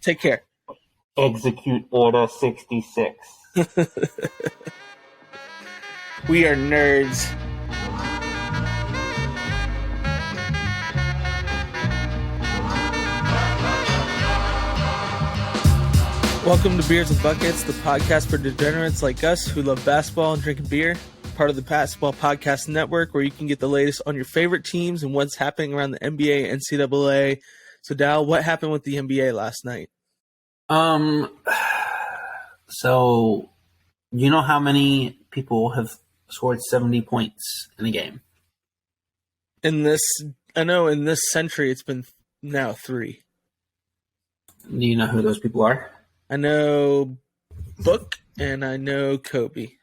Take care. Execute Order 66. We are nerds. Welcome to Beers and Buckets, the podcast for degenerates like us who love basketball and drinking beer. Part of the Basketball Podcast Network, where you can get the latest on your favorite teams and what's happening around the NBA and NCAA. So, Dal, what happened with the NBA last night? So you know how many people have scored 70 points in a game? In this century, it's been now 3. Do you know who those people are? I know Book and I know Kobe.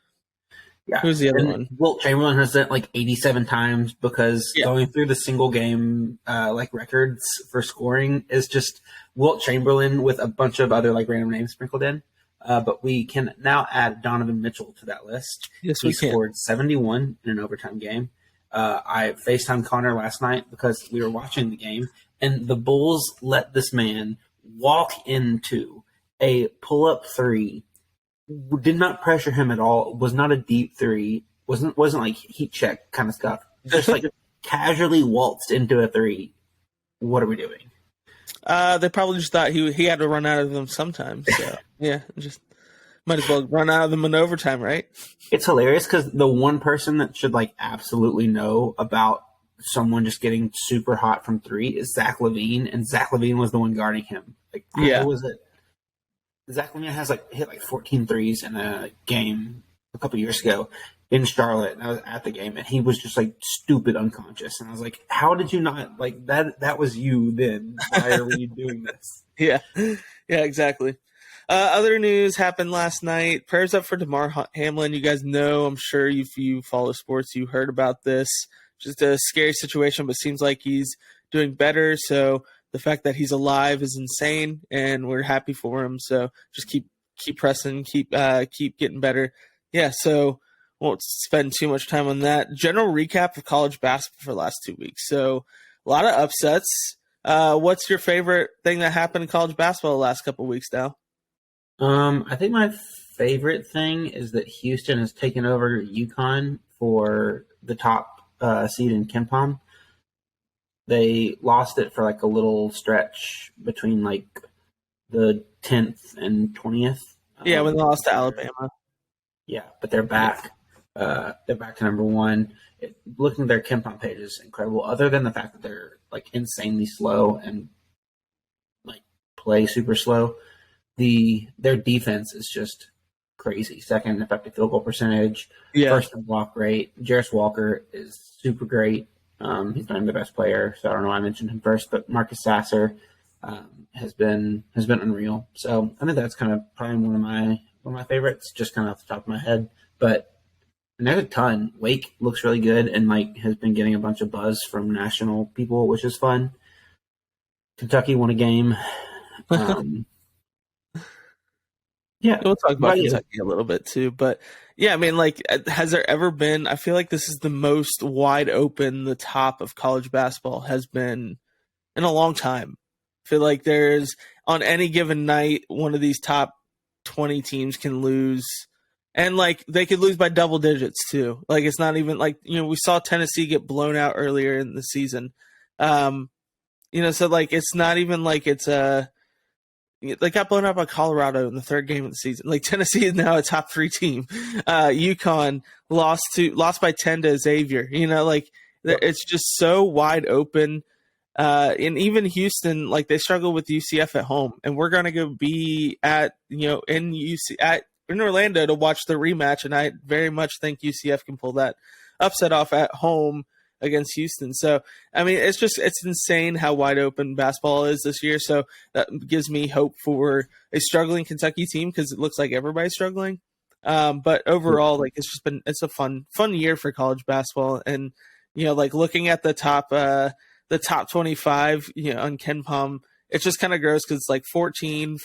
Yeah. Who's the other one? Wilt Chamberlain has done it like 87 times because going through the single game records for scoring is just Wilt Chamberlain with a bunch of other random names sprinkled in. But we can now add Donovan Mitchell to that list. Yes, he we can. scored 71 in an overtime game. I FaceTimed Connor last night because we were watching the game, and the Bulls let this man walk into a pull-up three. Did not pressure him at all. Was not a deep three. Wasn't like heat check kind of stuff. Just casually waltzed into a three. What are we doing? They probably just thought he had to run out of them sometimes. So yeah, just might as well run out of them in overtime, right? It's hilarious because the one person that should absolutely know about someone just getting super hot from three is Zach LaVine, and Zach LaVine was the one guarding him. How was it? Zach LaVine has hit 14 threes in a game a couple years ago in Charlotte, and I was at the game, and he was just stupid unconscious, and I was like, "How did you not that? That was you then. Why are you doing this?" Yeah, exactly. Other news happened last night. Prayers up for DeMar Hamlin. You guys know, I'm sure if you follow sports, you heard about this. Just a scary situation, but seems like he's doing better. So the fact that he's alive is insane, and we're happy for him. So just keep pressing, keep getting better. Yeah. So won't spend too much time on that. General recap of college basketball for the last 2 weeks. So a lot of upsets. What's your favorite thing that happened in college basketball the last couple of weeks, Dal? I think my favorite thing is that Houston has taken over UConn for the top seed in KenPom. They lost it for a little stretch between the 10th and 20th. Yeah, when they lost to Alabama. Yeah, but they're back. They're back to number 1. Looking at their KenPom page is incredible. Other than the fact that they're insanely slow and play super slow, their defense is just crazy. Second effective field goal percentage. Yeah. First in block rate. Jarris Walker is super great. He's not even the best player, so I don't know why I mentioned him first. But Marcus Sasser has been unreal. So I think that's kind of probably one of my favorites, just kind of off the top of my head. But there's a ton. Wake looks really good and has been getting a bunch of buzz from national people, which is fun. Kentucky won a game. Yeah, we'll talk about Kentucky a little bit too, but yeah, I mean, has there ever been? I feel like this is the most wide open the top of college basketball has been in a long time. I feel like there's on any given night, one of these top 20 teams can lose, and they could lose by double digits too. It's not even we saw Tennessee get blown out earlier in the season. So it's not even it's a. They got blown out by Colorado in the 3rd game of the season. Tennessee is now a top 3 team. UConn lost by 10 to Xavier. It's just so wide open. And even Houston, they struggle with UCF at home, and we're gonna go be at in Orlando to watch the rematch. And I very much think UCF can pull that upset off at home against Houston. So, I mean, it's insane how wide open basketball is this year. So that gives me hope for a struggling Kentucky team because it looks like everybody's struggling. But overall, it's a fun year for college basketball. And, looking at the top 25, on KenPom, it just kind of grows because it's 14,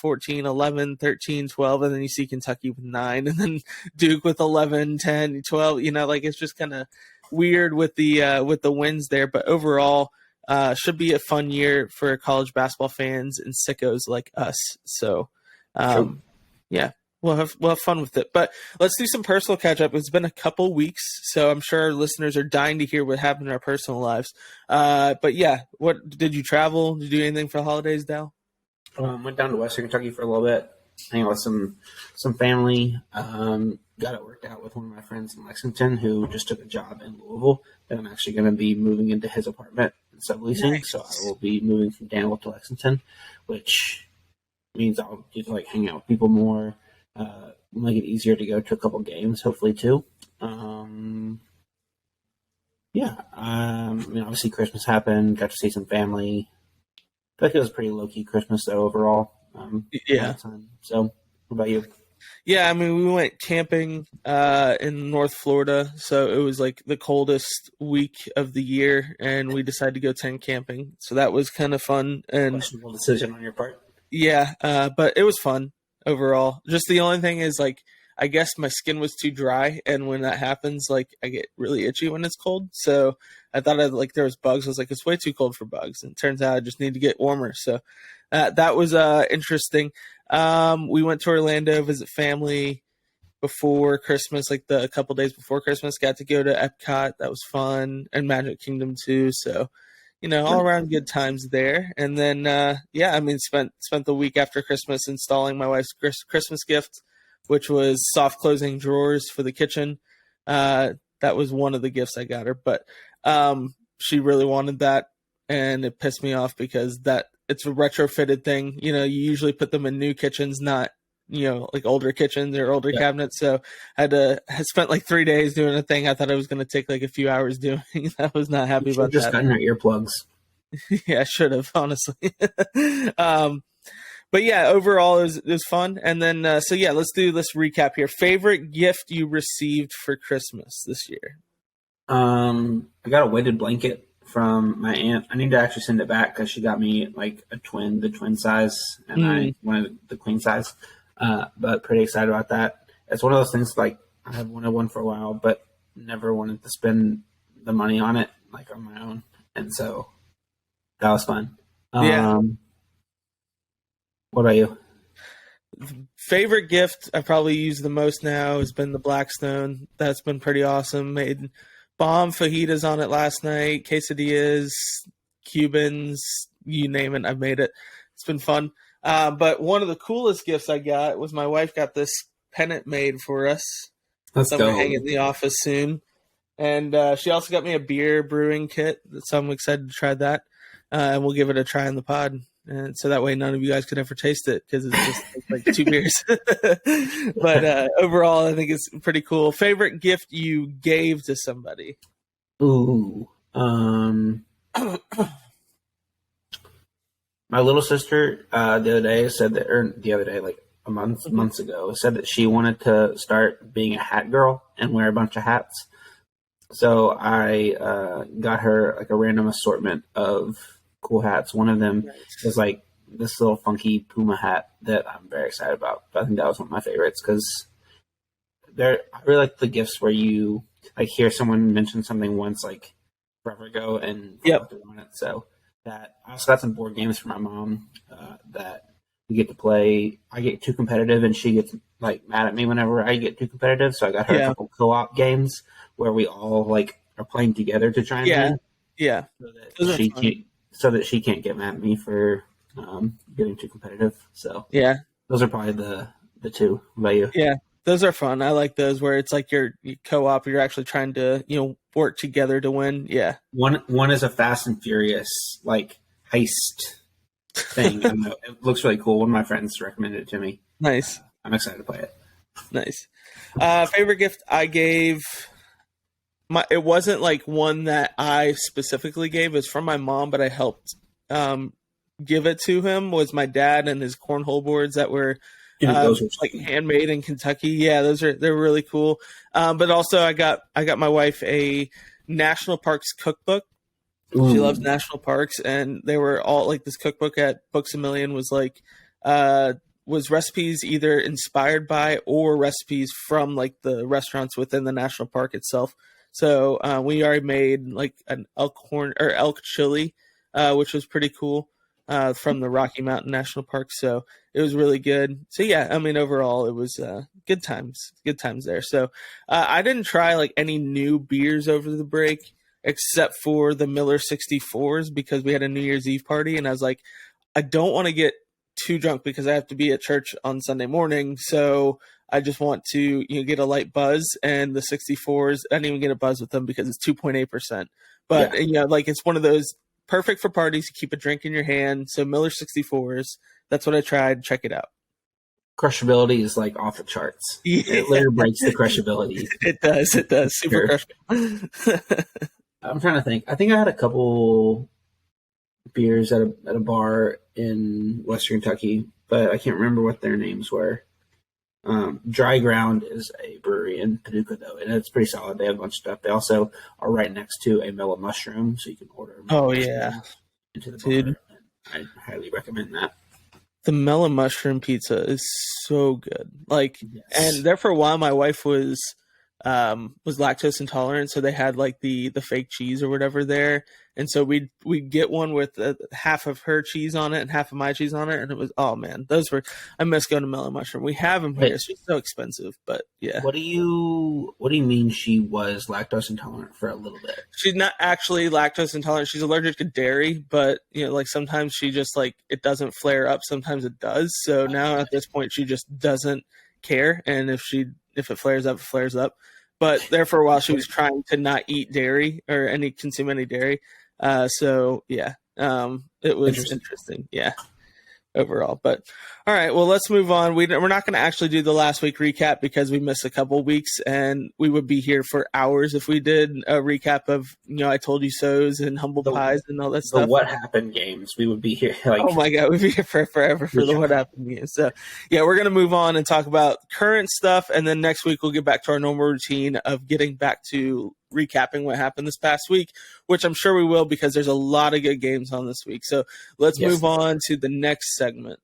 11, 13, 12, and then you see Kentucky with 9, and then Duke with 11, 10, 12, it's just kind of weird with the wins there. But overall, should be a fun year for college basketball fans and sickos like us. So, yeah, we'll have fun with it. But let's do some personal catch up. It's been a couple weeks, so I'm sure our listeners are dying to hear what happened in our personal lives. But yeah, what did you travel? Did you do anything for the holidays, Dal? Went down to Western Kentucky for a little bit, hang out with some family. Got it worked out with one of my friends in Lexington who just took a job in Louisville. And I'm actually going to be moving into his apartment and subleasing. Nice. So I will be moving from Danville to Lexington, which means I'll get to like hang out with people more, make it easier to go to a couple games, hopefully too. Obviously Christmas happened, got to see some family. I feel like it was a pretty low-key Christmas though overall. So what about you? Yeah, I mean, we went camping in North Florida, so it was like the coldest week of the year, and we decided to go tent camping. So that was kind of fun. And questionable decision on your part. Yeah, but it was fun overall. Just the only thing is, like, I guess my skin was too dry, and when that happens, like, I get really itchy when it's cold. So I thought there was bugs. I was like, it's way too cold for bugs, and it turns out I just need to get warmer. So that was interesting. We went to Orlando, visit family before Christmas, like a couple days before Christmas. Got to go to Epcot. That was fun, and Magic Kingdom too. So, all around good times there. And then, spent the week after Christmas installing my wife's Christmas gift, which was soft closing drawers for the kitchen. That was one of the gifts I got her, but she really wanted that, and it pissed me off because it's a retrofitted thing. You usually put them in new kitchens, not, like older kitchens or older cabinets. So I had spent like 3 days doing a thing I thought I was going to take like a few hours doing. I was not happy about that. Just gotten your earplugs. Yeah, I should have, honestly. But yeah, overall it was fun. And then, let's recap here. Favorite gift you received for Christmas this year? I got a weighted blanket from my aunt. I need to actually send it back because she got me like the twin size, and I wanted the queen size. But pretty excited about that. It's one of those things like I have wanted one for a while, but never wanted to spend the money on it like on my own, and so that was fun. Yeah. What about you? Favorite gift I probably use the most now has been the Blackstone. That's been pretty awesome. Made bomb fajitas on it last night, quesadillas, Cubans, you name it, I've made it. It's been fun. But one of the coolest gifts I got was my wife got this pennant made for us. Let's go. I'm going to hang it in the office soon. And she also got me a beer brewing kit, so I'm excited to try that. And we'll give it a try in the pod. And so that way none of you guys could ever taste it because it's just like 2 beers. But overall, I think it's pretty cool. Favorite gift you gave to somebody? Ooh. My little sister like months ago, said that she wanted to start being a hat girl and wear a bunch of hats. So I got her like a random assortment of cool hats. One of them is like this little funky Puma hat that I'm very excited about. I think that was one of my favorites because I really like the gifts where you like hear someone mention something once like forever ago and on it. So that I also got some board games for my mom that we get to play. I get too competitive and she gets like mad at me whenever I get too competitive. So I got her a couple co-op games where we all like are playing together to try and win. Yeah. So that she can't get mad at me for getting too competitive. So those are probably the two. What about you? Yeah, those are fun. I like those where it's like you're co-op. You're actually trying to work together to win. Yeah. One is a Fast and Furious like heist thing. I don't know. It looks really cool. One of my friends recommended it to me. Nice. I'm excited to play it. Nice. Favorite gift I gave. It wasn't like one that I specifically gave. It was from my mom, but I helped give it to him. Was my dad and his cornhole boards that were those are like handmade in Kentucky. Yeah, they're really cool. But also I got my wife a national parks cookbook. Ooh. She loves national parks, and they were all like this cookbook at Books A Million was like was recipes either inspired by or recipes from like the restaurants within the national park itself. So we already made like an elk chili which was pretty cool, from the Rocky Mountain National Park. So it was really good. So yeah, I mean, overall, it was good times there. So I didn't try like any new beers over the break except for the Miller 64s because we had a New Year's Eve party, and I was like, I don't want to get too drunk because I have to be at church on Sunday morning. So I just want to get a light buzz, and the 64s, I didn't even get a buzz with them because it's 2.8%. But like it's one of those perfect for parties. You keep a drink in your hand. So Miller 64s, that's what I tried. Check it out. Crushability is like off the charts. Yeah. It literally breaks the crushability. It does. Super crushable. I'm trying to think. I think I had a couple beers at a bar in Western Kentucky, but I can't remember what their names were. Dry Ground is a brewery in Paducah, though, and it's pretty solid. They have a bunch of stuff. They also are right next to a Mellow Mushroom, so you can order into the bar. I highly recommend that. The Mellow Mushroom pizza is so good. Like, yes. And there for a while, my wife was lactose intolerant, so they had like the fake cheese or whatever there, and so we'd get one with half of her cheese on it and half of my cheese on it, and it was, oh man, I miss going to Mellow Mushroom. We have them here. It's just so expensive, but yeah. What do you mean she was lactose intolerant for a little bit? She's not actually lactose intolerant. She's allergic to dairy, but like sometimes she just like it doesn't flare up. Sometimes it does. So now at this point, she just doesn't care, and if it flares up, it flares up. But there for a while, she was trying to not eat dairy or consume any dairy. So yeah, it was interesting. Yeah, overall. But all right, well, let's move on. We're not going to actually do the last week recap because we missed a couple weeks, and we would be here for hours if we did a recap of I Told You So's and Humble Pies and all that stuff. The What Happened games, we would be here. Oh my god, we'd be here for forever for the What Happened games. So yeah, we're going to move on and talk about current stuff, and then next week we'll get back to our normal routine of getting back to recapping what happened this past week, which I'm sure we will because there's a lot of good games on this week. So let's move on to the next segment.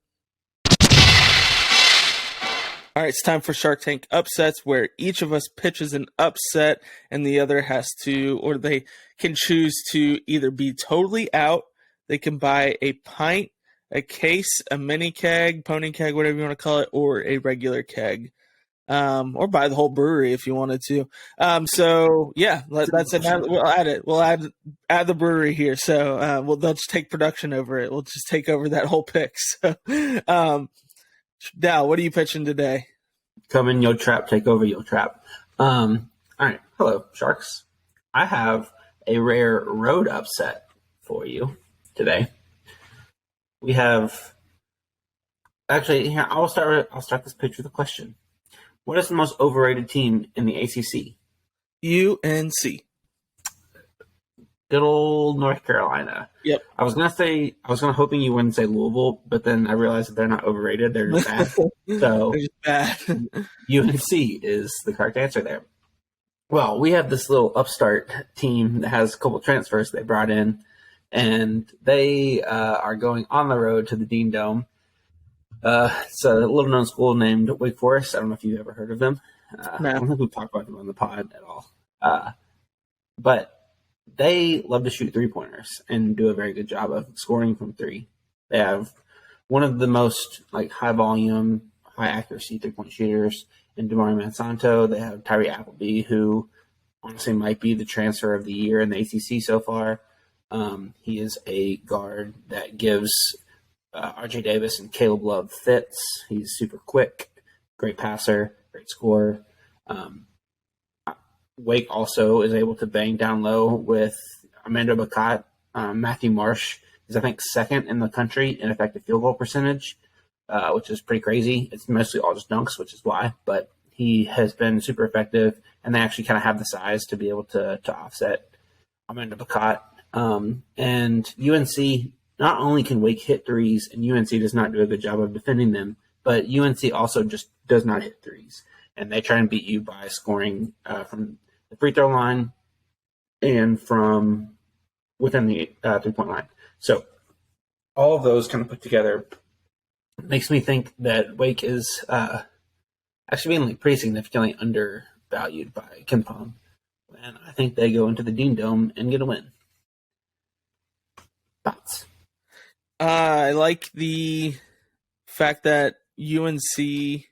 All right, it's time for Shark Tank Upsets, where each of us pitches an upset and the other has to, or they can choose to either be totally out, they can buy a pint, a case, a mini keg, pony keg, whatever you want to call it, or a regular keg. Or buy the whole brewery if you wanted to. So yeah, that's it. We'll add it. We'll add the brewery here. So they'll just take production over it. We'll just take over that whole pick. So, Dal, what are you pitching today? Come in, yo trap. Take over, yo trap. All right. Hello, Sharks. I have a rare road upset for you today. We have actually here. I'll start this pitch with a question. What is the most overrated team in the ACC? UNC. Good old North Carolina. Yep. I was hoping you wouldn't say Louisville, but then I realized that they're not overrated. They're just bad. So they're just bad. UNC is the correct answer there. Well, we have this little upstart team that has a couple transfers they brought in, and they are going on the road to the Dean Dome. It's a little-known school named Wake Forest. I don't know if you've ever heard of them. No. I don't think we've talked about them on the pod at all. But they love to shoot three-pointers and do a very good job of scoring from three. They have one of the most high-volume, high-accuracy three-point shooters in Damari Monsanto. They have Tyree Appleby, who honestly might be the transfer of the year in the ACC so far. He is a guard that gives RJ Davis and Caleb Love fits. He's super quick, great passer, great scorer. Wake also is able to bang down low with Amanda Bacat. Matthew Marsh is, I think, second in the country in effective field goal percentage, which is pretty crazy. It's mostly all just dunks, which is why. But he has been super effective, and they actually kind of have the size to be able to offset Amanda Bacat. And UNC, not only can Wake hit threes, and UNC does not do a good job of defending them, but UNC also just does not hit threes. And they try and beat you by scoring from the free throw line and from within the three-point line. So all of those kind of put together makes me think that Wake is actually being pretty significantly undervalued by KenPom. And I think they go into the Dean Dome and get a win. Thoughts? I like the fact that UNC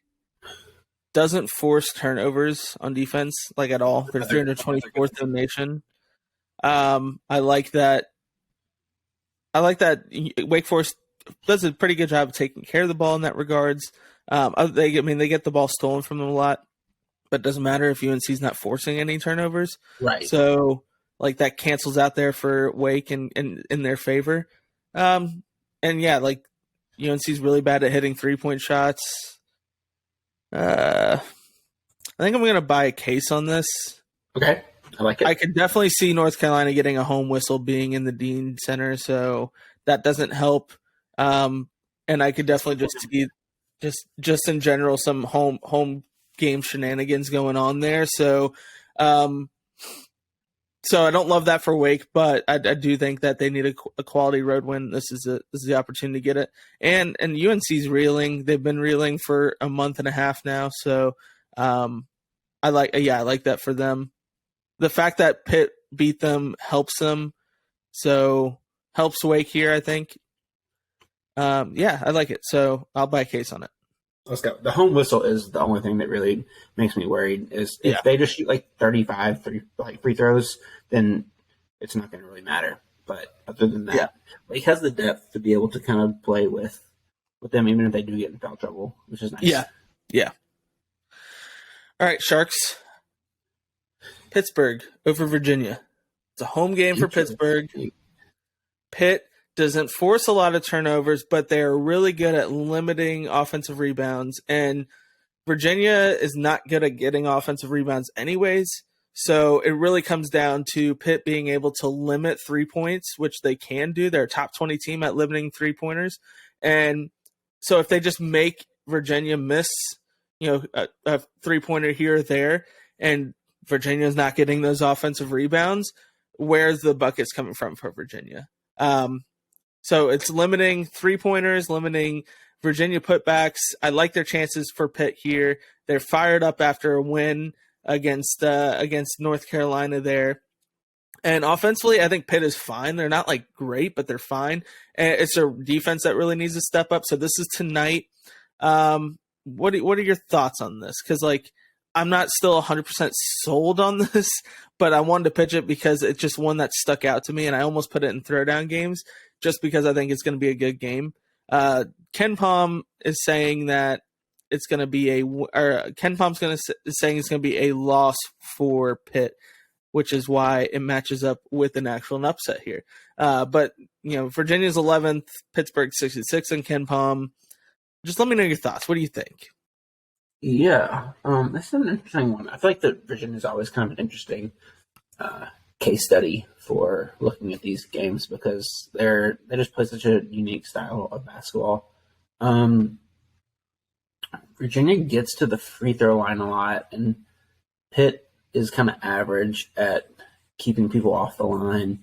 doesn't force turnovers on defense like at all. They're 324th in the nation. I like that. Wake Forest does a pretty good job of taking care of the ball in that regards. They get the ball stolen from them a lot, but it doesn't matter if UNC's not forcing any turnovers. Right. So like that cancels out there for Wake and in their favor. And yeah, like UNC's really bad at hitting 3-point shots. I think I'm gonna buy a case on this. Okay. I like it. I could definitely see North Carolina getting a home whistle being in the Dean Center, so that doesn't help. And I could definitely just see just in general some home game shenanigans going on there. So so I don't love that for Wake, but I do think that they need a quality road win. This is the opportunity to get it. And UNC's reeling. They've been reeling for a month and a half now. So I like that for them. The fact that Pitt beat them helps them. So helps Wake here, I think. I like it. So I'll buy a case on it. Let's go. The home whistle is the only thing that really makes me worried. Is if they just shoot like 35 free throws, then it's not going to really matter. But other than that, Wake has the depth to be able to kind of play with them, even if they do get in foul trouble, which is nice. Yeah. All right, Sharks. Pittsburgh over Virginia. It's a home game for Pittsburgh. Pitt doesn't force a lot of turnovers, but they're really good at limiting offensive rebounds. And Virginia is not good at getting offensive rebounds anyways. So it really comes down to Pitt being able to limit 3 points, which they can do. They're a top 20 team at limiting 3-pointers. And so if they just make Virginia miss, a 3-pointer here or there, and Virginia's not getting those offensive rebounds, where's the buckets coming from for Virginia? So it's limiting 3-pointers, limiting Virginia putbacks. I like their chances for Pitt here. They're fired up after a win against North Carolina there. And offensively, I think Pitt is fine. They're not like great, but they're fine. And it's a defense that really needs to step up. So this is tonight. What are your thoughts on this? Because I'm not still 100% sold on this, but I wanted to pitch it because it's just one that stuck out to me, and I almost put it in throwdown games just because I think it's going to be a good game. Ken Palm is saying that it's going to be saying it's going to be a loss for Pitt, which is why it matches up with an actual upset here. But Virginia's 11th, Pittsburgh 66, and Ken Palm. Just let me know your thoughts. What do you think? Yeah, this is an interesting one. I feel like that Virginia is always kind of an interesting case study for looking at these games because they just play such a unique style of basketball. Virginia gets to the free throw line a lot, and Pitt is kind of average at keeping people off the line.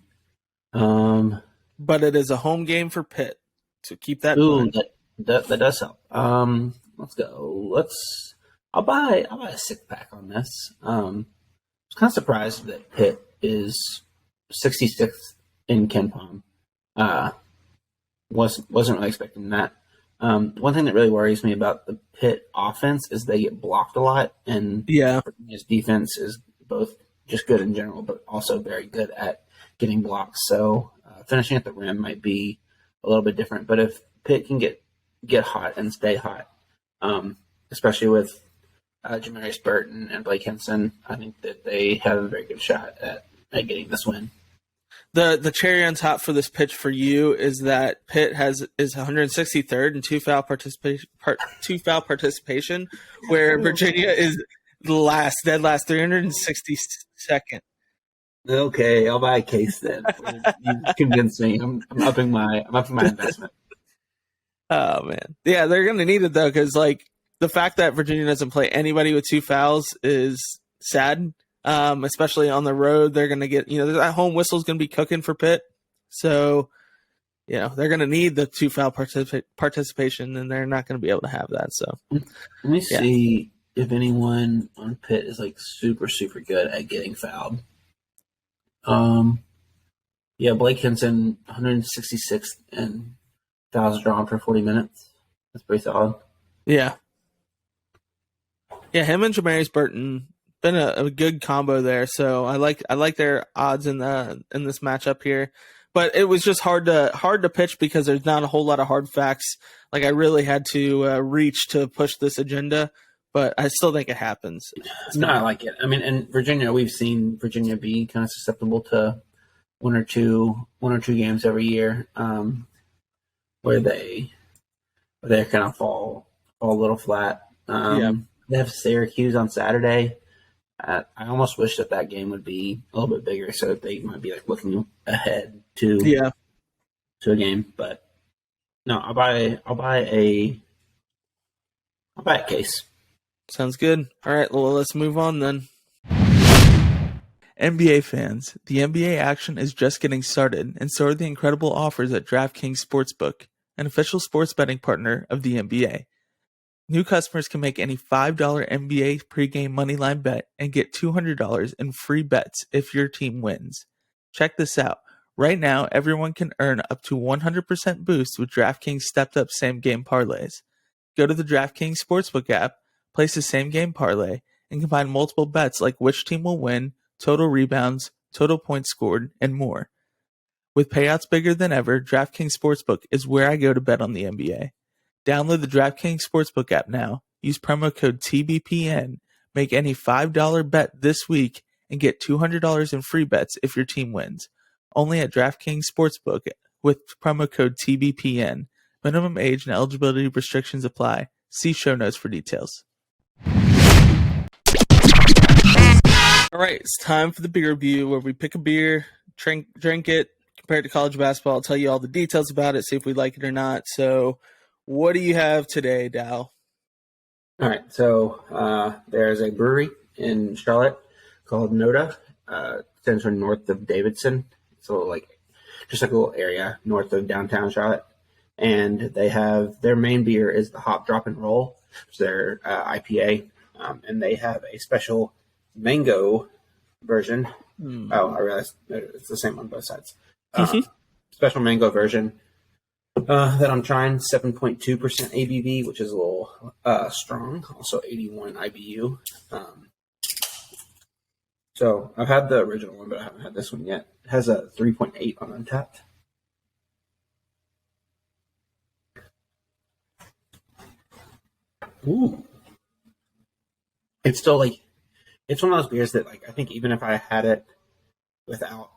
But it is a home game for Pitt, so keep that. That does help. Let's go. I'll buy a 6-pack on this. I was kind of surprised that Pitt is 66th in Ken Palm. Wasn't really expecting that. One thing that really worries me about the Pitt offense is they get blocked a lot, and his defense is both just good in general, but also very good at getting blocked. So finishing at the rim might be a little bit different. But if Pitt can get hot and stay hot, especially with Jamarius Burton and Blake Henson, I think that they have a very good shot at getting this win. The cherry on top for this pitch for you is that Pitt is 163rd in two foul participation, where Virginia is dead last 362nd. Okay, I'll buy a case then. You convinced me. I'm upping my investment. Oh man, yeah, they're gonna need it though, because the fact that Virginia doesn't play anybody with 2 fouls is sad. Especially on the road, they're going to get, that home whistle is going to be cooking for Pitt. So, they're going to need the 2 foul participation, and they're not going to be able to have that. So, let me see if anyone on Pitt is super, super good at getting fouled. Yeah, Blake Hinson, 166 and fouls drawn for 40 minutes. That's pretty solid. Yeah. Yeah, him and Jamarius Burton been a good combo there. So I like their odds in this matchup here. But it was just hard to pitch because there's not a whole lot of hard facts. Like I really had to reach to push this agenda, but I still think it happens. No, I like it. I mean, in Virginia, we've seen Virginia be kind of susceptible to one or two games every year, where they kind of fall a little flat. They have Syracuse on Saturday. I almost wish that game would be a little bit bigger, so that they might be like looking ahead to a game. But no, I'll buy a case. Sounds good. All right, well, let's move on then. NBA fans, the NBA action is just getting started, and so are the incredible offers at DraftKings Sportsbook, an official sports betting partner of the NBA. New customers can make any $5 NBA pregame moneyline bet and get $200 in free bets if your team wins. Check this out. Right now, everyone can earn up to 100% boost with DraftKings stepped-up same-game parlays. Go to the DraftKings Sportsbook app, place a same-game parlay, and combine multiple bets like which team will win, total rebounds, total points scored, and more. With payouts bigger than ever, DraftKings Sportsbook is where I go to bet on the NBA. Download the DraftKings Sportsbook app now, use promo code TBPN, make any $5 bet this week, and get $200 in free bets if your team wins. Only at DraftKings Sportsbook with promo code TBPN. Minimum age and eligibility restrictions apply. See show notes for details. All right, it's time for the beer review where we pick a beer, drink it, compare it to college basketball. I'll tell you all the details about it, see if we like it or not. So what do you have today, Dal? All right, so there's a brewery in Charlotte called Noda. Stands for north of Davidson. It's a little just like a little area north of downtown Charlotte. And they have their main beer is the Hop Drop and Roll, which is their IPA. And they have a special mango version. Oh, I realized it's the same on both sides. Special mango version that I'm trying, 7.2% ABV, which is a little strong. Also 81 IBU. So I've had the original one, but I haven't had this one yet. It has a 3.8 on Untapped. Ooh. It's still it's one of those beers that I think even if I had it without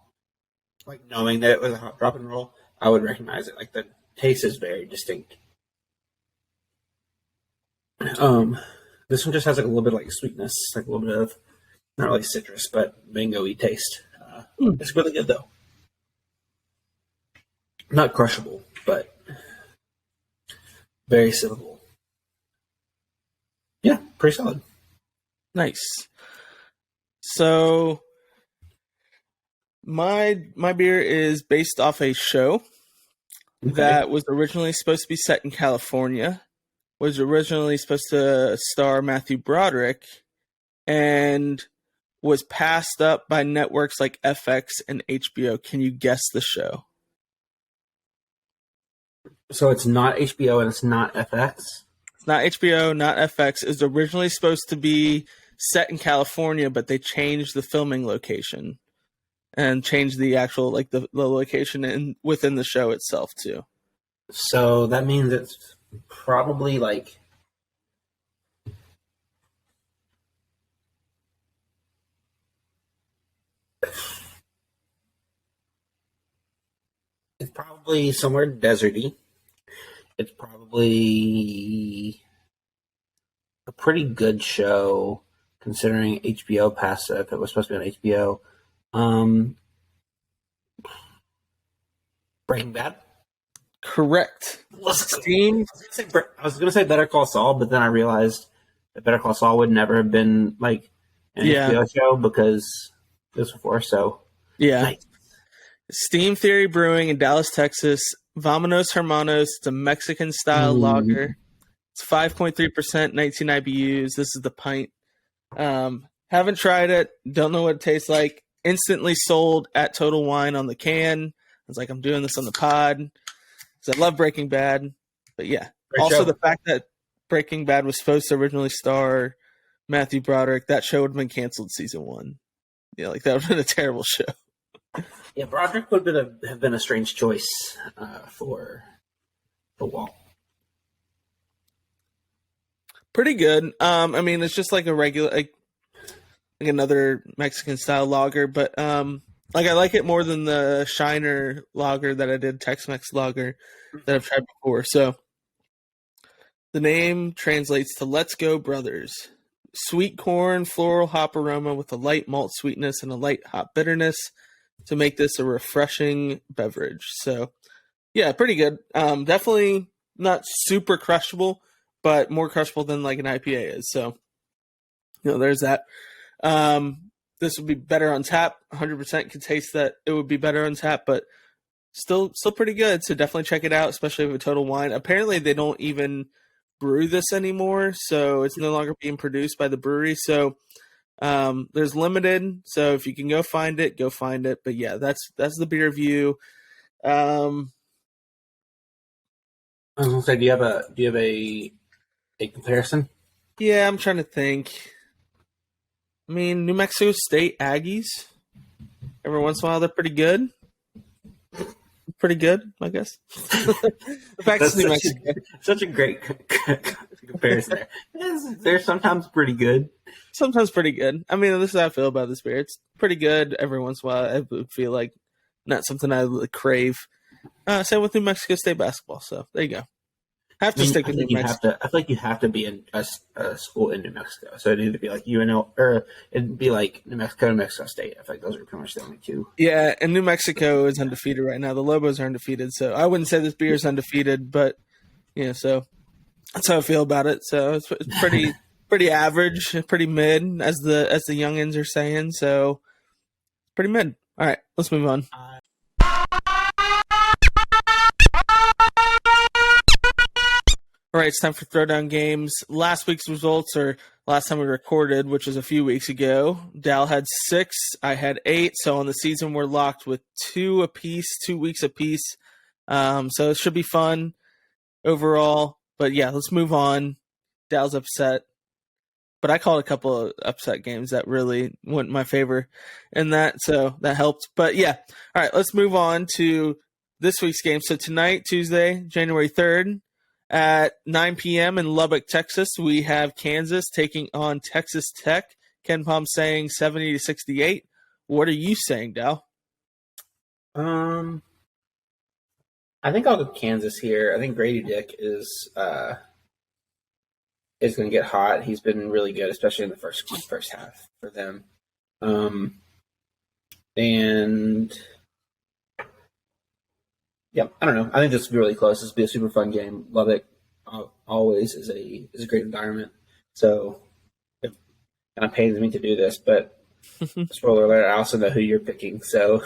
knowing that it was a Hop Drop and Roll, I would recognize it. The taste is very distinct. This one just has a little bit of sweetness, a little bit of not really citrus, but mango-y taste. It's really good though. Not crushable, but very sippable. Yeah, pretty solid. Nice. So my beer is based off a show that was originally supposed to be set in California, was originally supposed to star Matthew Broderick, and was passed up by networks like FX and HBO. Can you guess the show? So it's not HBO and it's not FX? It's not HBO, not FX. It was originally supposed to be set in California, but they changed the filming location and changed the actual the location within the show itself too. So that means it's probably it's probably somewhere deserty. It's probably a pretty good show considering HBO passed it if it was supposed to be on HBO. Breaking Bad? Correct. Steam. I was going to say Better Call Saul, but then I realized that Better Call Saul would never have been an HBO show because it was before. So nice. Steam Theory Brewing in Dallas, Texas. Vámonos Hermanos. It's a Mexican style lager. It's 5.3%, 19 IBUs. This is the pint. Haven't tried it. Don't know what it tastes like. instantly sold at Total Wine on the can. I was like, I'm doing this on the pod because I love Breaking Bad. But yeah, Great also show. the fact that Breaking Bad was supposed to originally star Matthew Broderick, that show would have been canceled season 1. Yeah, like that would have been a terrible show. Yeah, Broderick would have been a strange choice for Walt. Pretty good. I mean, it's just like a regular, like another Mexican style lager, but like I like it more than the Shiner lager that I did, Tex-Mex lager that I've tried before. So the name translates to "Let's Go Brothers." Sweet corn, floral hop aroma with a light malt sweetness and a light hop bitterness to make this a refreshing beverage. So yeah, pretty good. Definitely not super crushable, but more crushable than like an IPA is. So, there's that. This would be better on tap. 100% could taste that it would be better on tap, but still pretty good. So definitely check it out, especially with Total Wine. Apparently they don't even brew this anymore, so it's no longer being produced by the brewery. So there's limited. So if you can go find it, go find it. But yeah, that's the beer review. I was gonna say, do you have a comparison? Yeah, I'm trying to think. I mean, New Mexico State Aggies. Every once in a while, they're pretty good. Pretty good, I guess. The fact is, New Mexico. Such a great comparison there. They're sometimes pretty good. Sometimes pretty good. I mean, this is how I feel about this beer. It's pretty good every once in a while. I would feel like not something I would crave. Same with New Mexico State basketball. So there you go. Have to stick with New Mexico. I feel like you have to be in a school in New Mexico. So it'd either be like UNL or it'd be like New Mexico State. I feel like those are pretty much the only two. Yeah, and New Mexico is undefeated right now. The Lobos are undefeated. So I wouldn't say this beer is undefeated, but so that's how I feel about it. So it's pretty average, pretty mid, as the youngins are saying. So pretty mid. All right, let's move on. All right, it's time for Throwdown Games. Last week's results, or last time we recorded, which was a few weeks ago, Dal had 6, I had 8. So on the season, we're locked with 2 weeks apiece. So it should be fun overall. But yeah, let's move on. Dal's upset. But I called a couple of upset games that really went in my favor in that, so that helped. But yeah, all right, let's move on to this week's game. So tonight, Tuesday, January 3rd, at 9 p.m. in Lubbock, Texas, we have Kansas taking on Texas Tech. Ken Palm saying 70-68. What are you saying, Dal? I think I'll go Kansas here. I think Grady Dick is going to get hot. He's been really good, especially in the first half for them. And yeah, I don't know. I think this will be really close. This will be a super fun game. Lubbock always is a great environment. So it kind of pains me to do this, but spoiler alert, I also know who you're picking. So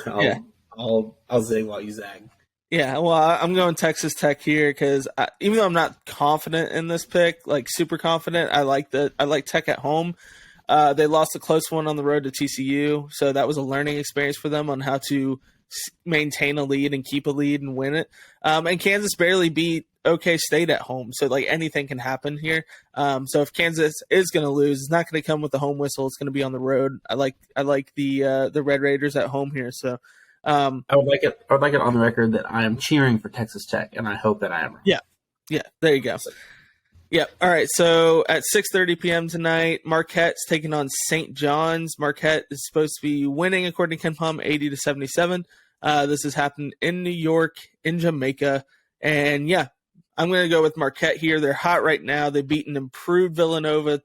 I'll zig while you zag. Yeah, well, I'm going Texas Tech here because even though I'm not confident in this pick, like super confident, I like Tech at home. They lost a close one on the road to TCU, so that was a learning experience for them on how to maintain a lead and keep a lead and win it. And Kansas barely beat OK State at home, so like anything can happen here. So if Kansas is going to lose, it's not going to come with the home whistle. It's going to be on the road. I like the Red Raiders at home here. So I would like it on the record that I am cheering for Texas Tech, and I hope that I am. Yeah. There you go. Yeah. All right. So at 6:30 p.m. tonight, Marquette's taking on St. John's. Marquette is supposed to be winning, according to Ken Palm, 80-77. This has happened in New York, in Jamaica, and yeah, I'm going to go with Marquette here. They're hot right now. They beat an improved Villanova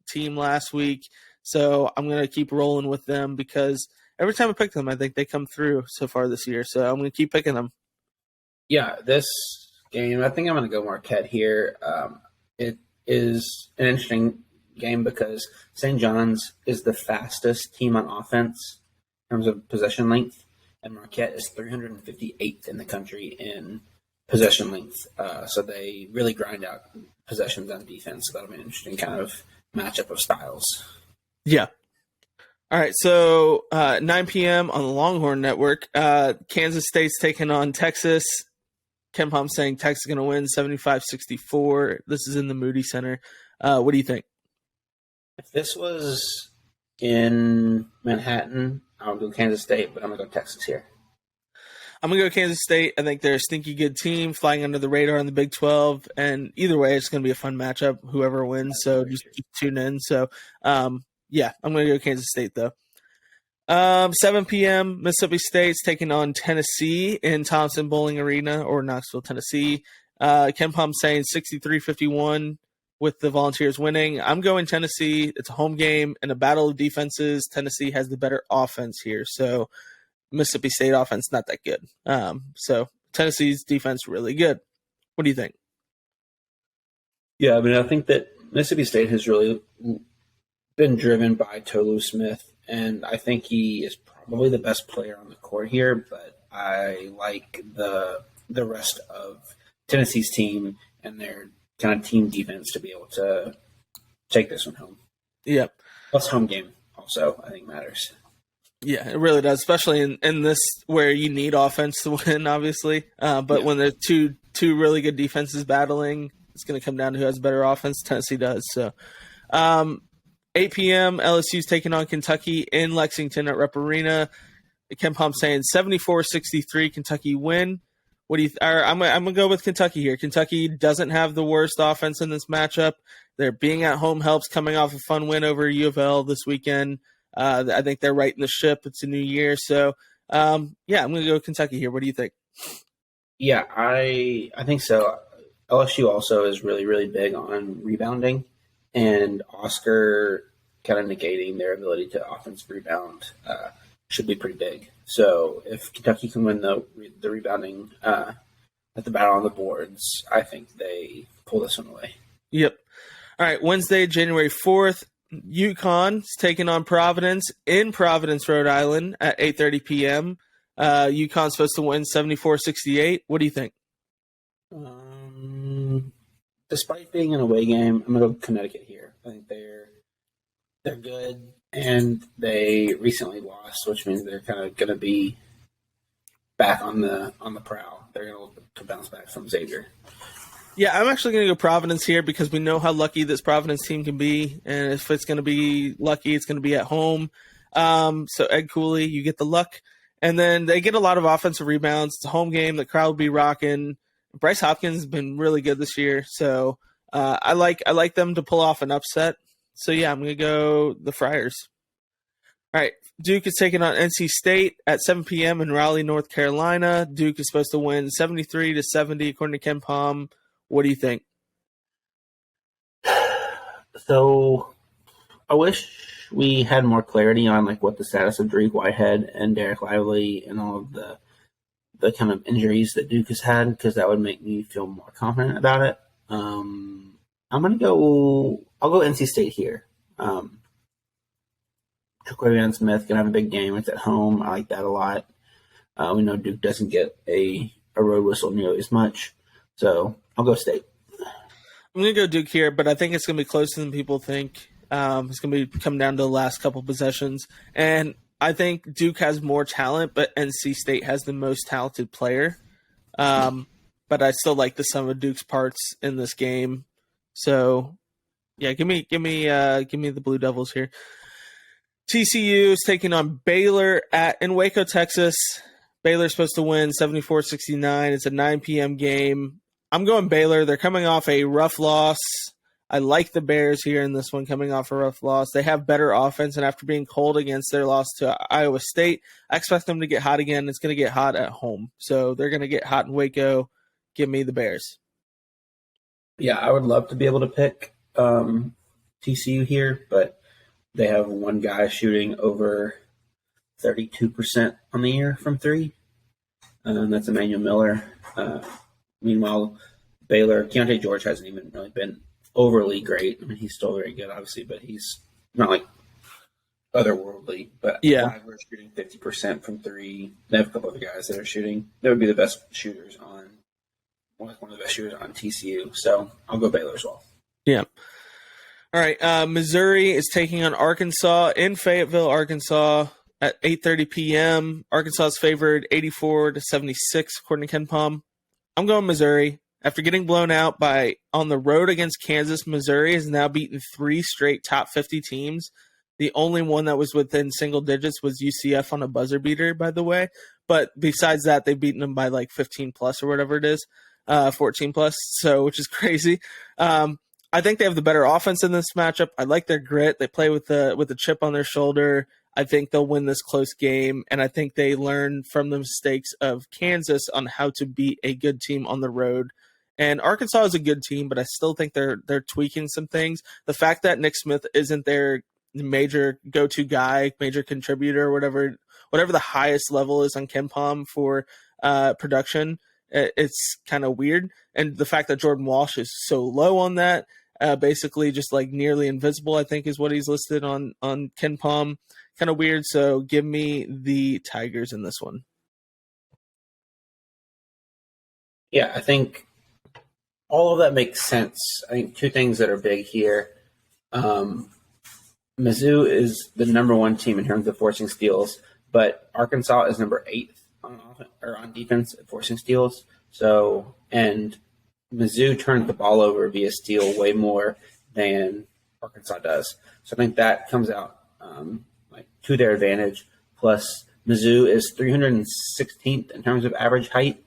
team last week, so I'm going to keep rolling with them because every time I pick them, I think they come through so far this year. So I'm going to keep picking them. Yeah, this game, I think I'm going to go Marquette here. It is an interesting game because St. John's is the fastest team on offense in terms of possession length, and Marquette is 358th in the country in possession length. So they really grind out possessions on defense. So that'll be an interesting kind of matchup of styles. Yeah. All right, so 9 p.m. on the Longhorn Network, Kansas State's taking on Texas. Ken Palm saying Texas is going to win 75-64. This is in the Moody Center. What do you think? If this was in Manhattan, I would go Kansas State, but I'm going to go Texas here. I'm going to go Kansas State. I think they're a stinky good team, flying under the radar in the Big 12. And either way, it's going to be a fun matchup, whoever wins. So just tune in. So, yeah, I'm going to go Kansas State, though. 7 p.m., Mississippi State's taking on Tennessee in Thompson Bowling Arena or Knoxville, Tennessee. Ken Palm saying 63-51 with the Volunteers winning. I'm going Tennessee. It's a home game and a battle of defenses. Tennessee has the better offense here. So Mississippi State offense not that good. So Tennessee's defense really good. What do you think? Yeah, I mean, I think that Mississippi State has really been driven by Tolu Smith, and I think he is probably the best player on the court here, but I like the rest of Tennessee's team and their kind of team defense to be able to take this one home. Yep. Plus home game also, I think, matters. Yeah, it really does, especially in this where you need offense to win, obviously. But when there's two really good defenses battling, it's going to come down to who has better offense. Tennessee does. So, 8 p.m., LSU's taking on Kentucky in Lexington at Rep Arena. Ken Palm saying 74-63, Kentucky win. What do you? I'm gonna go with Kentucky here. Kentucky doesn't have the worst offense in this matchup. Their being at home helps, coming off a fun win over U of L this weekend. I think they're right in the ship. It's a new year, so yeah, I'm gonna go Kentucky here. What do you think? Yeah, I think so. LSU also is really, really big on rebounding, and Oscar kind of negating their ability to offensive rebound should be pretty big. So if Kentucky can win the rebounding at the battle on the boards, I think they pull this one away. Yep. All right, Wednesday, January 4th, UConn's taking on Providence in Providence, Rhode Island at 8:30 p.m. UConn's supposed to win 74-68. What do you think? Despite being an away game, I'm going to go Connecticut here. I think they're good, and they recently lost, which means they're kind of going to be back on the prowl. They're going to look to bounce back from Xavier. Yeah, I'm actually going to go Providence here because we know how lucky this Providence team can be, and if it's going to be lucky, it's going to be at home. So Ed Cooley, you get the luck, and then they get a lot of offensive rebounds. It's a home game. The crowd will be rocking. Bryce Hopkins has been really good this year, so I like them to pull off an upset. So yeah, I'm going to go the Friars. All right, Duke is taking on NC State at 7 p.m. in Raleigh, North Carolina. Duke is supposed to win 73-70, according to Ken Palm. What do you think? So I wish we had more clarity on like what the status of Drake Whitehead and Derek Lively and all of the kind of injuries that Duke has had, because that would make me feel more confident about it. I'll go NC State here. Jaquavion Smith gonna have a big game. It's at home. I like that a lot. We know Duke doesn't get a road whistle nearly as much, so I'll go State. I'm gonna go Duke here, but I think it's gonna be closer than people think. It's gonna be come down to the last couple possessions, and I think Duke has more talent, but NC State has the most talented player. But I still like the sum of Duke's parts in this game. So, yeah, give me the Blue Devils here. TCU is taking on Baylor in Waco, Texas. Baylor's supposed to win 74-69. It's a 9 p.m. game. I'm going Baylor. They're coming off a rough loss. I like the Bears here in this one, coming off a rough loss. They have better offense, and after being cold against their loss to Iowa State, I expect them to get hot again. It's going to get hot at home. So they're going to get hot in Waco. Give me the Bears. Yeah, I would love to be able to pick TCU here, but they have one guy shooting over 32% on the year from three, and that's Emmanuel Miller. Meanwhile, Baylor, Keontae George hasn't even really been overly great. I mean, he's still very good, obviously, but he's not like otherworldly. But yeah, we're shooting 50% from three. They have a couple other guys that are shooting. They would be the best shooters one of the best shooters on TCU. So I'll go Baylor as well. Yeah. All right, Missouri is taking on Arkansas in Fayetteville, Arkansas at 8:30 p.m. Arkansas is favored 84-76 according to KenPom. I'm going Missouri. After getting blown out on the road against Kansas, Missouri has now beaten 3 straight top 50 teams. The only one that was within single digits was UCF on a buzzer beater, by the way. But besides that, they've beaten them by like 15 plus or whatever it is, 14 plus, so which is crazy. I think they have the better offense in this matchup. I like their grit. They play with a chip on their shoulder. I think they'll win this close game, and I think they learn from the mistakes of Kansas on how to beat a good team on the road. And Arkansas is a good team, but I still think they're tweaking some things. The fact that Nick Smith isn't their major go-to guy, major contributor, whatever the highest level is on KenPom for production, it's kind of weird. And the fact that Jordan Walsh is so low on that, basically just like nearly invisible, I think is what he's listed on KenPom. Kind of weird. So give me the Tigers in this one. Yeah, I think all of that makes sense. I think 2 things that are big here. Mizzou is the number 1 team in terms of forcing steals, but Arkansas is number 8 on defense at forcing steals. So, and Mizzou turns the ball over via steal way more than Arkansas does. So I think that comes out to their advantage. Plus, Mizzou is 316th in terms of average height,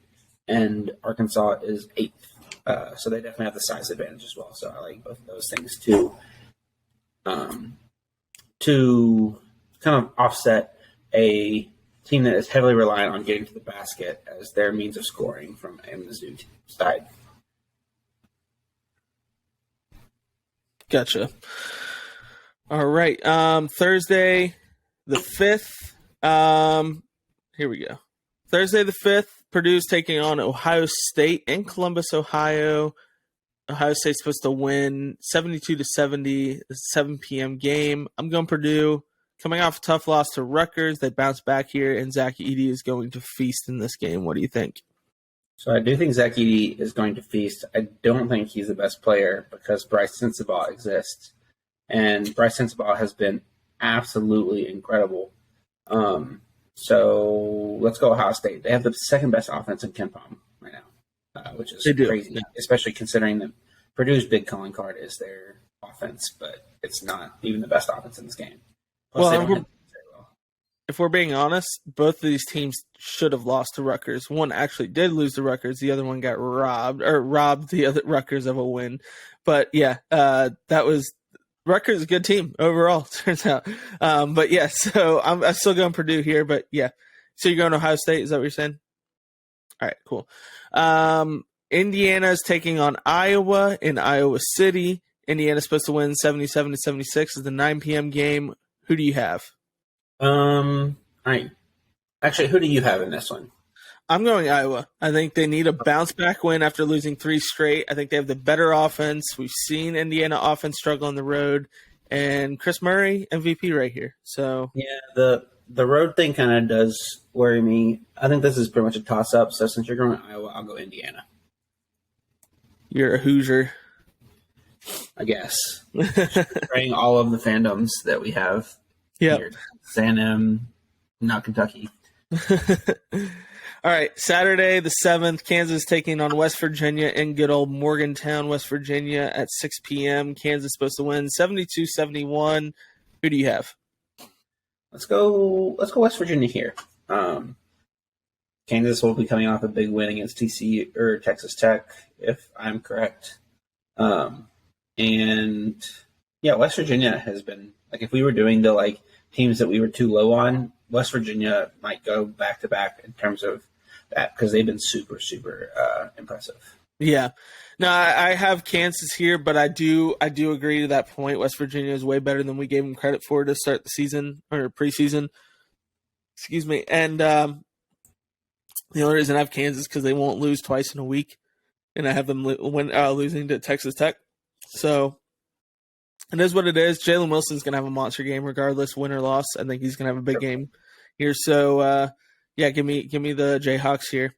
and Arkansas is 8th. So they definitely have the size advantage as well. So I like both of those things to kind of offset a team that is heavily reliant on getting to the basket as their means of scoring from a Mizzou side. Gotcha. All right. Thursday the 5th. Here we go. Thursday the 5th, Purdue's taking on Ohio State in Columbus, Ohio. Ohio State's supposed to win 72-70, 7 p.m. game. I'm going Purdue. Coming off a tough loss to Rutgers, they bounce back here, and Zach Edey is going to feast in this game. What do you think? So I do think Zach Edey is going to feast. I don't think he's the best player because Bryce Sensabaugh exists. And Bryce Sensabaugh has been absolutely incredible. So let's go Ohio State. They have the second best offense in KenPom right now, which is crazy, especially considering that Purdue's big calling card is their offense, but it's not even the best offense in this game. Plus, if we're being honest, both of these teams should have lost to Rutgers. One actually did lose to Rutgers. The other one got robbed the other Rutgers of a win. But yeah, that was Rutgers is a good team overall, turns out. But yeah, so I'm still going Purdue here, but yeah. So you're going to Ohio State, is that what you're saying? All right, cool. Indiana is taking on Iowa in Iowa City. Indiana's supposed to win 77-76. It's the 9 p.m. game. Who do you have? All right. Actually, who do you have in this one? I'm going Iowa. I think they need a bounce back win after losing 3 straight. I think they have the better offense. We've seen Indiana offense struggle on the road, and Chris Murray MVP right here. So yeah, the road thing kind of does worry me. I think this is pretty much a toss up. So since you're going Iowa, I'll go Indiana. You're a Hoosier, I guess. Praying all of the fandoms that we have. Yeah, Sam, not Kentucky. All right, Saturday the 7th, Kansas taking on West Virginia in good old Morgantown, West Virginia at 6 p.m. Kansas supposed to win 72-71. Who do you have? Let's go West Virginia here. Kansas will be coming off a big win against TCU or Texas Tech, if I'm correct. And yeah, West Virginia has been like, if we were doing the teams that we were too low on, West Virginia might go back to back in terms of that because they've been super, super impressive. Yeah. No, I have Kansas here, but I do agree to that point. West Virginia is way better than we gave them credit for to start the season or preseason. Excuse me. And the only reason I have Kansas because they won't lose twice in a week, and I have them losing to Texas Tech. So it is what it is. Jalen Wilson's going to have a monster game regardless, win or loss. I think he's going to have a big game here. So, yeah, give me the Jayhawks here.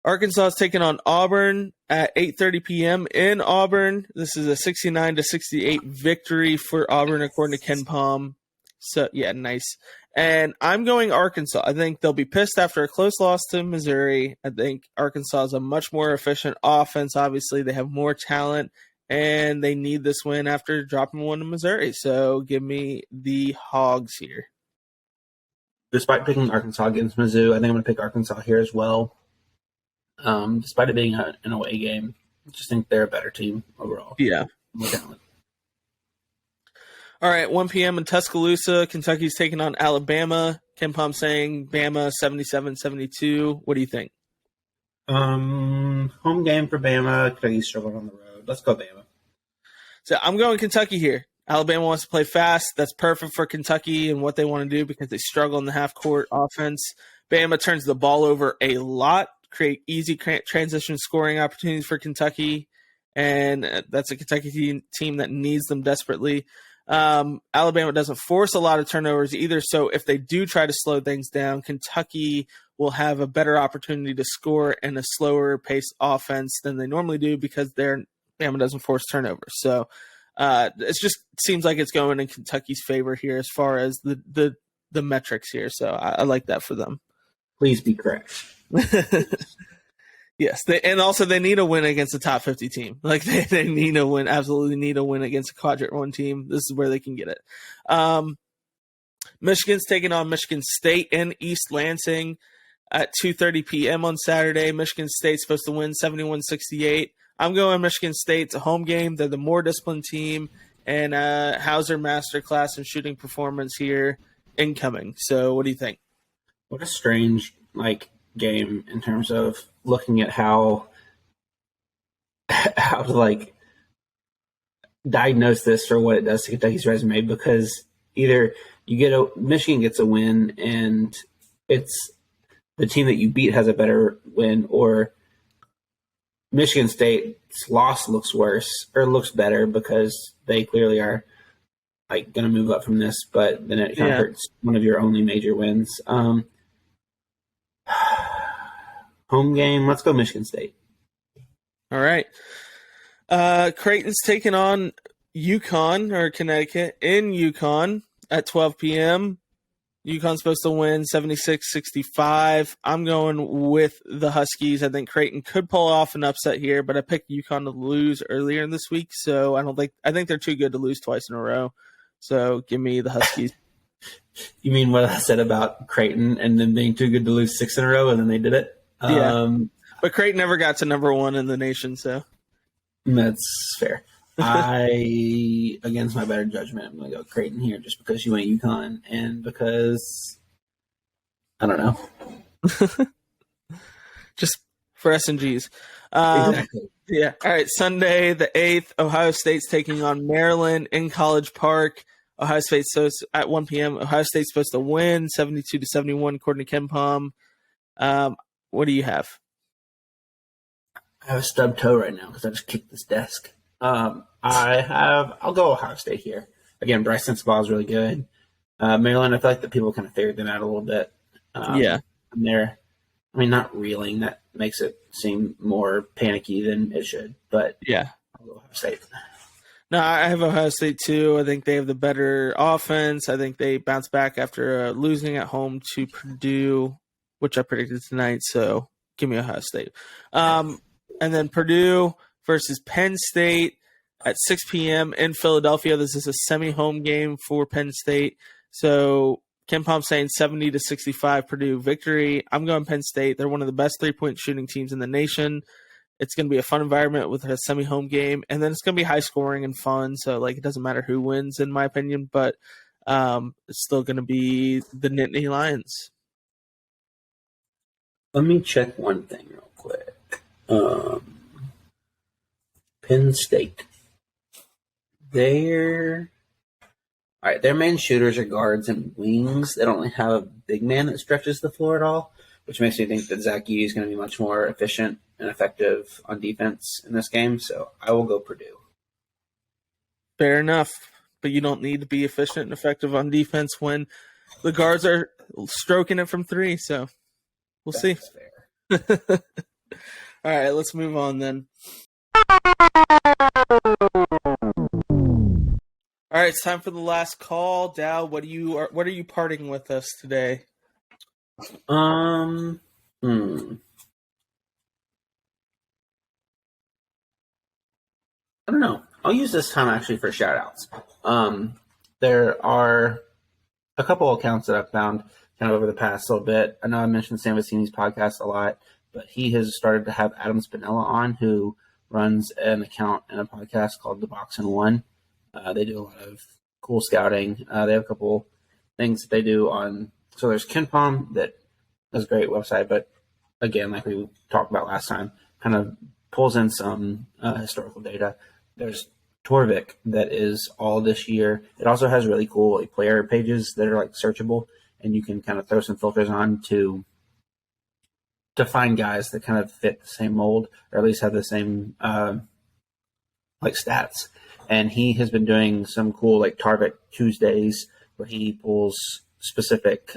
Arkansas is taking on Auburn at 8:30 p.m. in Auburn. This is a 69-68 victory for Auburn, according to Ken Palm. So, yeah, nice. And I'm going Arkansas. I think they'll be pissed after a close loss to Missouri. I think Arkansas is a much more efficient offense. Obviously, they have more talent, and they need this win after dropping one to Missouri. So give me the Hogs here. Despite picking Arkansas against Mizzou, I think I'm going to pick Arkansas here as well. Despite it being an away game, I just think they're a better team overall. Yeah. More talent. All right, 1 p.m. in Tuscaloosa. Kentucky's taking on Alabama. Ken Palm saying Bama 77-72. What do you think? Home game for Bama. Kentucky's struggling on the road. Let's go Bama. So I'm going Kentucky here. Alabama wants to play fast. That's perfect for Kentucky and what they want to do because they struggle in the half-court offense. Bama turns the ball over a lot, create easy transition scoring opportunities for Kentucky, and that's a Kentucky team that needs them desperately. Alabama doesn't force a lot of turnovers either, so if they do try to slow things down, Kentucky will have a better opportunity to score in a slower paced offense than they normally do because Bama doesn't force turnovers. So it just seems like it's going in Kentucky's favor here as far as the metrics here. So I like that for them. Please be correct. Yes, and also they need a win against a top 50 team. Like they need a win, absolutely need a win against a quadrant 1 team. This is where they can get it. Michigan's taking on Michigan State in East Lansing at 2:30 p.m. on Saturday. Michigan State's supposed to win 71-68. I'm going Michigan State. It's a home game. They're the more disciplined team, and Hauser masterclass in shooting performance here incoming. So what do you think? What a strange game in terms of looking at how to diagnose this for what it does to Kentucky's resume, because either Michigan gets a win and it's the team that you beat has a better win, or Michigan State's loss looks worse or looks better because they clearly are going to move up from this, but then it kind of hurts one of your only major wins. Home game, let's go Michigan State. All right. Creighton's taking on UConn or Connecticut in UConn at 12 p.m. UConn's supposed to win 76-65. I'm going with the Huskies. I think Creighton could pull off an upset here, but I picked UConn to lose earlier in this week, so I think they're too good to lose twice in a row. So give me the Huskies. You mean what I said about Creighton and them being too good to lose 6 in a row, and then they did it? Yeah. But Creighton never got to number 1 in the nation, so. That's fair. I, against my better judgment, I'm going to go Creighton here just because you went UConn and because, I don't know. Just for S&Gs. Exactly. Yeah. All right. Sunday, the 8th, Ohio State's taking on Maryland in College Park. Ohio State's at 1 p.m. Ohio State's supposed to win 72-71, according to Ken Palm. What do you have? I have a stub toe right now because I just kicked this desk. I'll go Ohio State here. Again, Bryce Sensabaugh is really good. Maryland, I feel like the people kind of figured them out a little bit. Yeah. They're, not reeling. That makes it seem more panicky than it should. But yeah, I'll go Ohio State. No, I have Ohio State too. I think they have the better offense. I think they bounce back after losing at home to Purdue, which I predicted tonight. So give me Ohio State. And then Purdue versus Penn State at 6 p.m. in Philadelphia. This is a semi-home game for Penn State. So Ken Palm saying 70-65 Purdue victory. I'm going Penn State. They're one of the best three-point shooting teams in the nation. It's going to be a fun environment with a semi-home game, and then it's going to be high-scoring and fun. So, it doesn't matter who wins, in my opinion, but it's still going to be the Nittany Lions. Let me check one thing real quick. Penn State. Their main shooters are guards and wings. They don't really have a big man that stretches the floor at all, which makes me think that Zach Yee is going to be much more efficient and effective on defense in this game. So I will go Purdue. Fair enough, but you don't need to be efficient and effective on defense when the guards are stroking it from 3. So we'll see. Fair. All right, let's move on then. All right, it's time for the last call. Dow, what are you parting with us today? Hmm. I don't know. I'll use this time actually for shout outs. There are a couple accounts that I've found kind of over the past little bit. I know I mentioned Sam Vecini's podcast a lot, but he has started to have Adam Spinella on, who runs an account and a podcast called The Box and One. They do a lot of cool scouting. They have a couple things that they do on. So there's KenPom, that is a great website, but again, like we talked about last time, kind of pulls in some historical data. There's Torvik, that is all this year. It also has really cool player pages that are like searchable, and you can kind of throw some filters on to find guys that kind of fit the same mold, or at least have the same like stats. And he has been doing some cool like Tarvik Tuesdays, where he pulls specific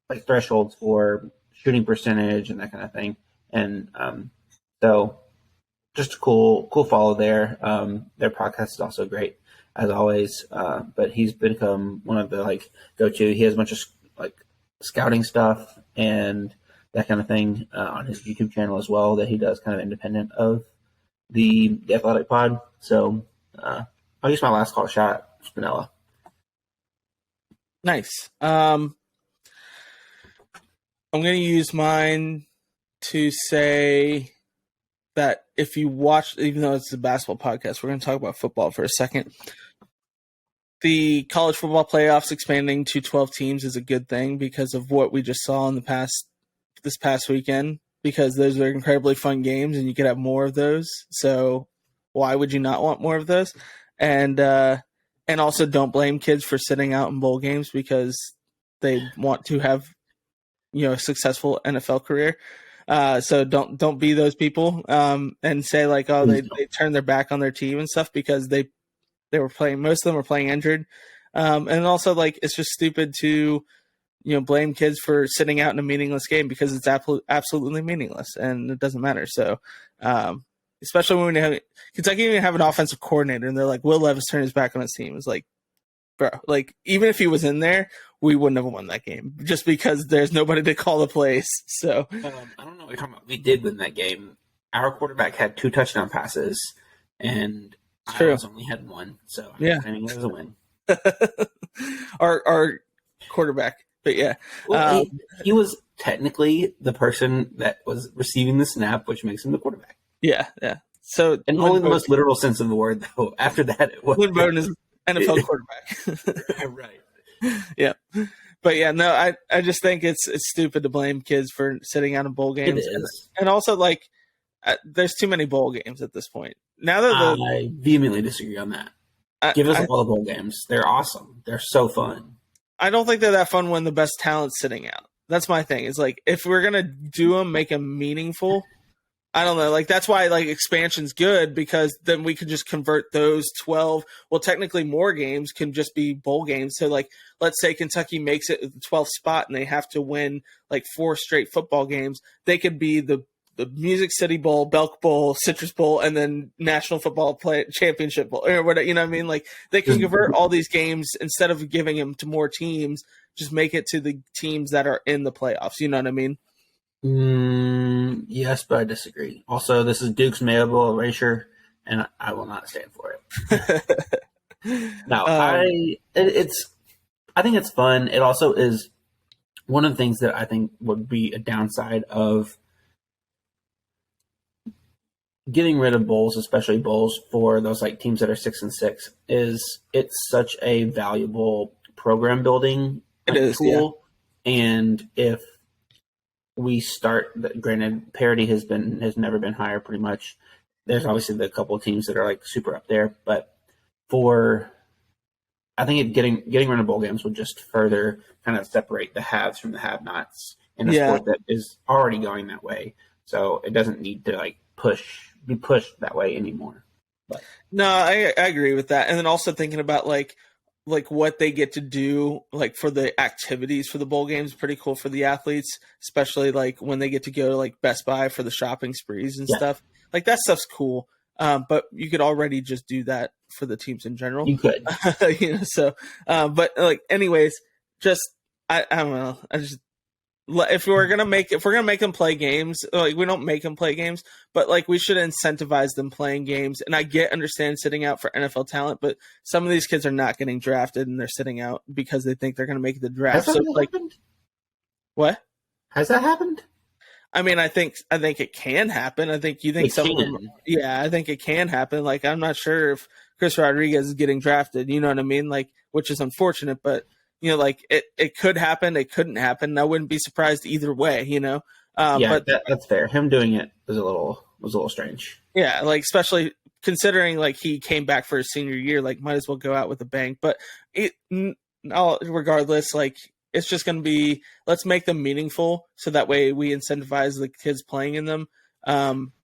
like thresholds for shooting percentage and that kind of thing. And so just a cool follow there. Their podcast is also great, as always. But he's become one of the like go-to. He has a bunch of like scouting stuff and that kind of thing on his YouTube channel as well, that he does kind of independent of the Athletic Pod. So I'll use my last call shot, Spinella. Nice. I'm going to use mine to say that if you watch, even though it's a basketball podcast, we're going to talk about football for a second. The college football playoffs expanding to 12 teams is a good thing because of what we just saw in this past weekend, because those are incredibly fun games and you could have more of those. So why would you not want more of those? And also don't blame kids for sitting out in bowl games because they want to have, a successful NFL career. So don't be those people and say like, oh, they turned their back on their team and stuff because they were playing. Most of them were playing injured, and also like it's just stupid to blame kids for sitting out in a meaningless game, because it's absolutely meaningless and it doesn't matter. So especially when Kentucky even have an offensive coordinator and they're like, Will Levis turned his back on his team. It's like, bro, like even if he was in there, we wouldn't have won that game just because there's nobody to call the plays. So I don't know what you're talking about. We did win that game. Our quarterback had 2 touchdown passes, and Iowa's only had 1. So yeah, I mean, it was a win. our quarterback, but yeah, well, he was technically the person that was receiving the snap, which makes him the quarterback. Yeah. So, and only the most literal sense of the word, though. After that, it was Lynn Bowden is NFL quarterback. Right. Yeah. But yeah, no, I just think it's stupid to blame kids for sitting out in bowl games. It is. And also, like, there's too many bowl games at this point. Now that I vehemently disagree on that. Give us all the bowl games. They're awesome. They're so fun. I don't think they're that fun when the best talent's sitting out. That's my thing. It's like, if we're going to do them, make them meaningful. I don't know. Like, that's why, like, expansion's good, because then we can just convert those 12. Well, technically more games can just be bowl games. So, like, let's say Kentucky makes it the 12th spot and they have to win, like, 4 straight football games. They could be the Music City Bowl, Belk Bowl, Citrus Bowl, and then National Football Championship Bowl, or whatever. You know what I mean? Like, they can convert all these games instead of giving them to more teams. Just make it to the teams that are in the playoffs. You know what I mean? Yes, but I disagree. Also, this is Duke's Mayable erasure, and I will not stand for it. No, I think it's fun. It also is one of the things that I think would be a downside of getting rid of bowls, especially bowls for those like teams that are 6-6, is it's such a valuable program building tool. Yeah. And if we start, granted, parity has never been higher pretty much. There's obviously the couple of teams that are like super up there, but I think getting rid of bowl games would just further kind of separate the haves from the have-nots in a sport that is already going that way. So it doesn't need to like be pushed that way anymore. But. No, I agree with that. And then also thinking about like like what they get to do, like for the activities for the bowl games, pretty cool for the athletes, especially like when they get to go to like Best Buy for the shopping sprees and stuff. Like that stuff's cool. But you could already just do that for the teams in general. You could, So, but like, anyways, just I don't know. If we're gonna make them play games, like we don't make them play games, but like we should incentivize them playing games. And I understand sitting out for NFL talent, but some of these kids are not getting drafted and they're sitting out because they think they're gonna make the draft. Has So that like, happened? What? Has that happened? I mean, I think it can happen. I think some of them, I think it can happen. Like I'm not sure if Chris Rodriguez is getting drafted. You know what I mean? Like, which is unfortunate, but. Like it could happen, it couldn't happen. I wouldn't be surprised either way, But that's fair. Him doing it was a little strange. Yeah, like especially considering like he came back for his senior year, like might as well go out with a bang. But regardless, like it's just going to be, let's make them meaningful, so that way we incentivize the kids playing in them.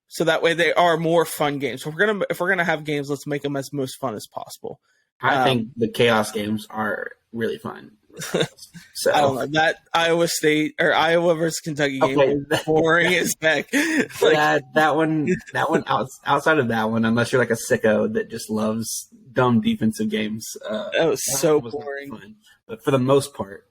So that way they are more fun games. So if we're gonna have games, let's make them as most fun as possible. I think the chaos games are really fun. So I don't know, that Iowa versus Kentucky game is boring as heck. Like, that one outside of that one, unless you're like a sicko that just loves dumb defensive games, that was so boring. Fun. But for the most part,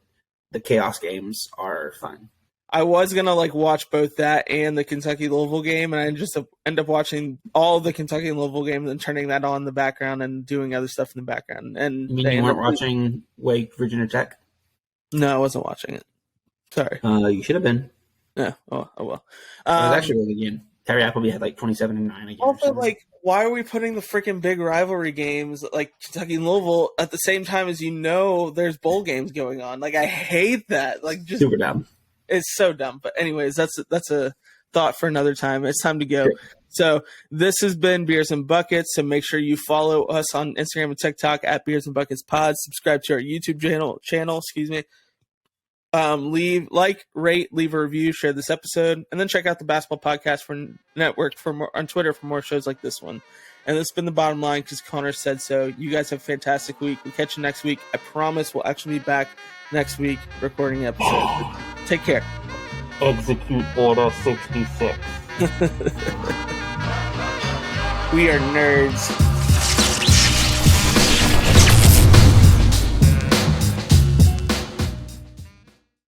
the chaos games are fun. I was gonna like watch both that and the Kentucky Louisville game, and I just end up watching all the Kentucky and Louisville games and turning that on in the background and doing other stuff in the background. And you mean you weren't watching Wake Virginia Tech? No, I wasn't watching it. Sorry. You should have been. Yeah. Oh well. It was actually really good. Terry Appleby had like 27-9 again. Also, like, why are we putting the freaking big rivalry games like Kentucky and Louisville at the same time as there's bowl games going on? Like, I hate that. Like, just super dumb. It's so dumb. But anyways, that's a thought for another time. It's time to go. Sure. So this has been Beers and Buckets. So make sure you follow us on Instagram and TikTok at Beers and Buckets Pod. Subscribe to our YouTube channel. Excuse me. Rate, leave a review, share this episode, and then check out the Basketball Podcast Network on Twitter for more shows like this one. And that's been the bottom line because Connor said so. You guys have a fantastic week. We'll catch you next week. I promise we'll actually be back next week recording episodes. Take care. Execute Order 66. We are nerds.